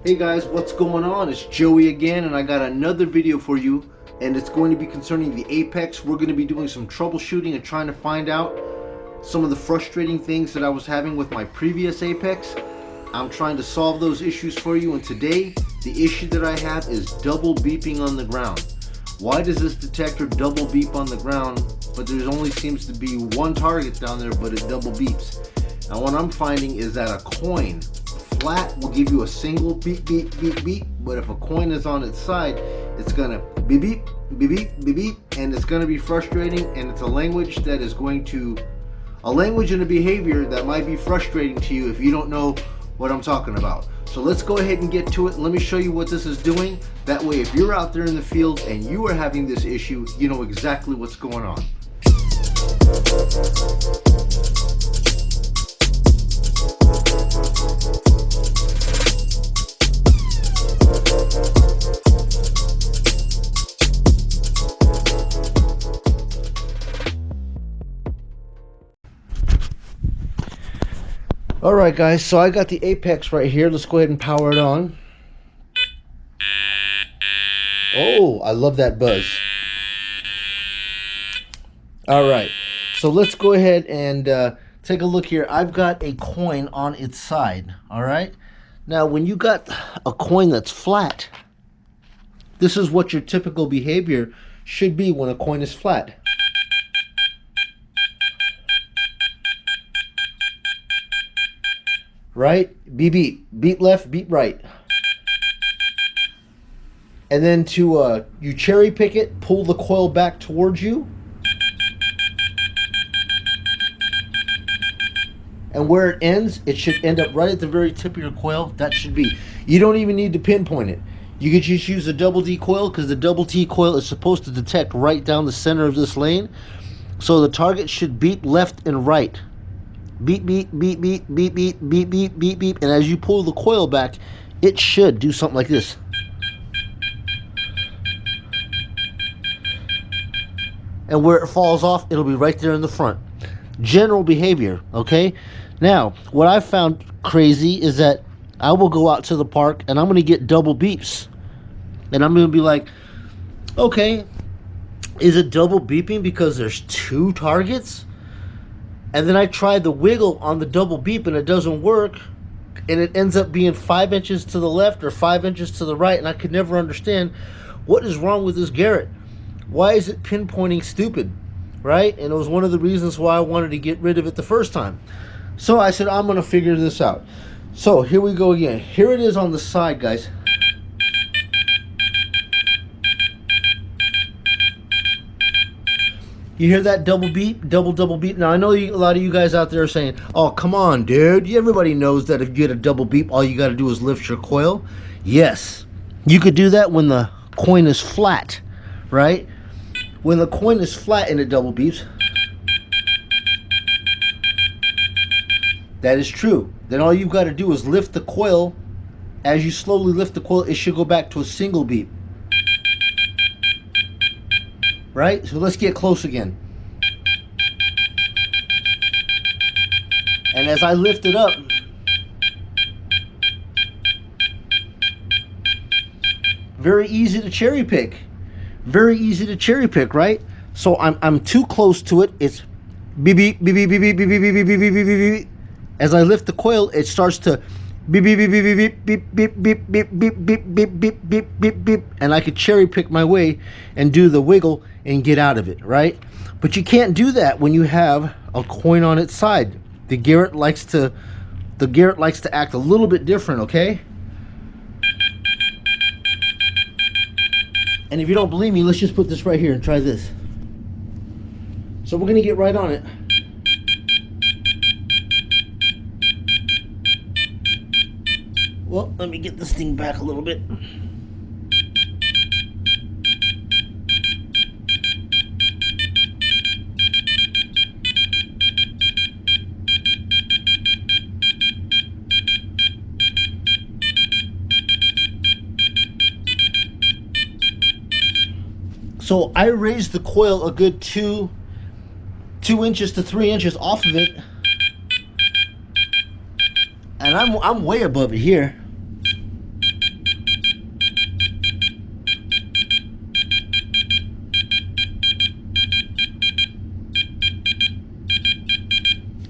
Hey guys, what's going on? It's Joey again, and I got another video for you, and it's going to be concerning the Apex. We're going to be doing some troubleshooting and trying to find out some of the frustrating things that I was having with my previous Apex. I'm trying to solve those issues for you, and today the issue that I have is double beeping on the ground. Why does this detector double beep on the ground, but there only seems to be one target down there, but it double beeps? Now what I'm finding is that a coin flat will give you a single beep beep beep beep, but if a coin is on its side, it's gonna beep beep beep beep beep beep, and it's gonna be frustrating, and it's a language and a behavior that might be frustrating to you if you don't know what I'm talking about. So let's go ahead and get to it. Let me show you what this is doing. That way, if you're out there in the field and you are having this issue, you know exactly what's going on. Alright guys, so I got the Apex right here. Let's go ahead and power it on. Oh, I love that buzz. Alright, so let's go ahead and take a look here. I've got a coin on its side, alright? Now, when you got a coin that's flat, this is what your typical behavior should be when a coin is flat. Right? Beep beep. Beep left, beep right. And then to you cherry pick it, pull the coil back towards you. And where it ends, it should end up right at the very tip of your coil. That should be. You don't even need to pinpoint it. You could just use a double D coil, because the double T coil is supposed to detect right down the center of this lane. So the target should beep left and right. Beep, beep, beep, beep, beep, beep, beep, beep, beep, beep. And as you pull the coil back, it should do something like this. And where it falls off, it'll be right there in the front. General behavior, okay? Now, what I found crazy is that I will go out to the park and I'm going to get double beeps. And I'm going to be like, okay, is it double beeping because there's two targets? And then I tried the wiggle on the double beep and it doesn't work. And it ends up being 5 inches to the left or 5 inches to the right. And I could never understand what is wrong with this Garrett. Why is it pinpointing stupid? Right? And it was one of the reasons why I wanted to get rid of it the first time. So I said, I'm going to figure this out. So here we go again. Here it is on the side, guys. You hear that double beep, double beep? Now, I know a lot of you guys out there are saying, oh, come on, dude. Everybody knows that if you get a double beep, all you got to do is lift your coil. Yes, you could do that when the coin is flat, right? When the coin is flat and it double beeps, that is true. Then all you've got to do is lift the coil. As you slowly lift the coil, it should go back to a single beep. Right? So let's get close again. And as I lift it up, very easy to cherry pick. Very easy to cherry pick, right? So I'm too close to it. It's beep beep beep beep beep beep beep beep beep beep beep beep beep. As I lift the coil, it starts to beep beep beep beep beep beep beep beep beep beep beep beep beep beep beep beep, and I could cherry pick my way and do the wiggle and get out of it, right? But you can't do that when you have a coin on its side. The Garrett likes to act a little bit different, okay? And if you don't believe me, let's just put this right here and try this. So we're gonna get right on it. Well, let me get this thing back a little bit. So I raised the coil a good 2 inches to 3 inches off of it, and I'm way above it here.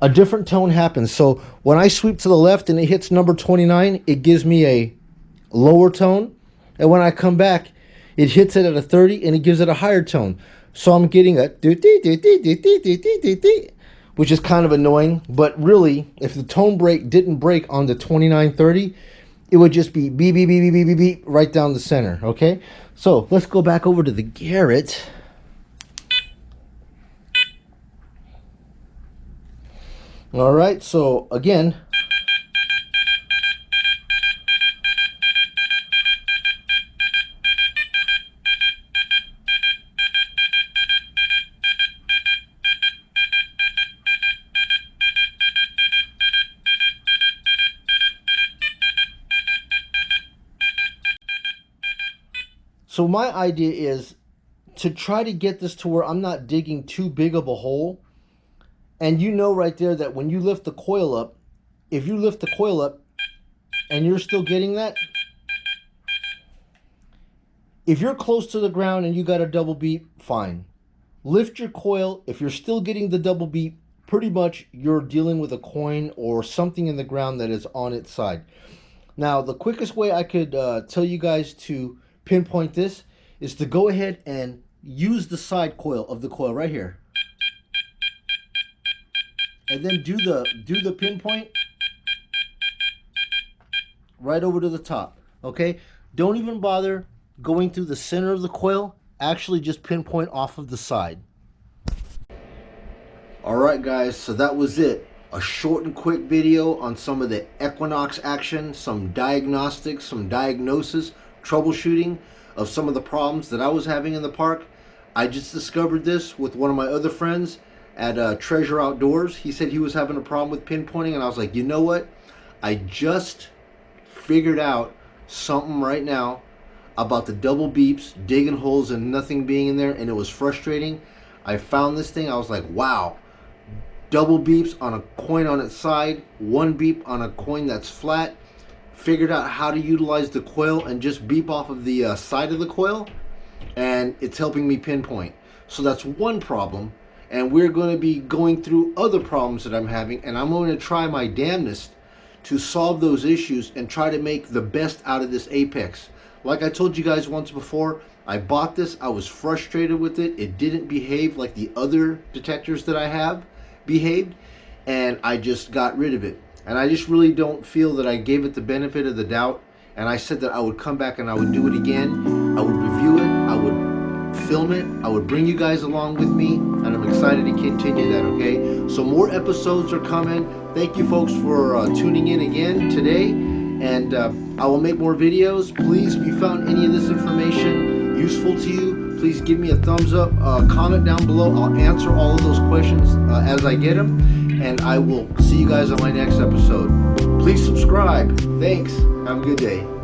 a different tone happens. So when I sweep to the left and it hits number 29, it gives me a lower tone. And when I come back, it hits it at a 30 and it gives it a higher tone. So I'm getting a which is kind of annoying. But really, if the tone break didn't break on the 2930, it would just be beep, beep, beep, beep, beep, beep, beep, right down the center, okay? So let's go back over to the Garrett. All right, so again, so my idea is to try to get this to where I'm not digging too big of a hole. And you know right there that when you lift the coil up, if you lift the coil up and you're still getting that, if you're close to the ground and you got a double beep, fine. Lift your coil. If you're still getting the double beep, pretty much you're dealing with a coin or something in the ground that is on its side. Now, the quickest way I could tell you guys to pinpoint this is to go ahead and use the side coil of the coil right here. And then do the pinpoint right over to the top, okay? Don't even bother going through the center of the coil. Actually just pinpoint off of the side. All right, guys, so that was it. A short and quick video on some of the Equinox action, some diagnostics, some diagnosis, troubleshooting of some of the problems that I was having in the park. I just discovered this with one of my other friends at Treasure Outdoors. He said he was having a problem with pinpointing, and I was like, you know what? I just figured out something right now about the double beeps, digging holes and nothing being in there, and it was frustrating. I found this thing, I was like, wow. Double beeps on a coin on its side, one beep on a coin that's flat. Figured out how to utilize the coil and just beep off of the side of the coil, and it's helping me pinpoint. So that's one problem. And we're going to be going through other problems that I'm having, and I'm going to try my damnedest to solve those issues and try to make the best out of this Apex. Like I told you guys once before, I bought this, I was frustrated with it. It didn't behave like the other detectors that I have behaved, and I just got rid of it. And I just really don't feel that I gave it the benefit of the doubt. And I said that I would come back and I would do it again. I would review it, I would film it, I would bring you guys along with me, and I'm excited to continue that, okay? So more episodes are coming. Thank you folks for tuning in again today, and I will make more videos. Please, if you found any of this information useful to you, please give me a thumbs up, comment down below. I'll answer all of those questions as I get them, and I will see you guys on my next episode. Please subscribe. Thanks. Have a good day.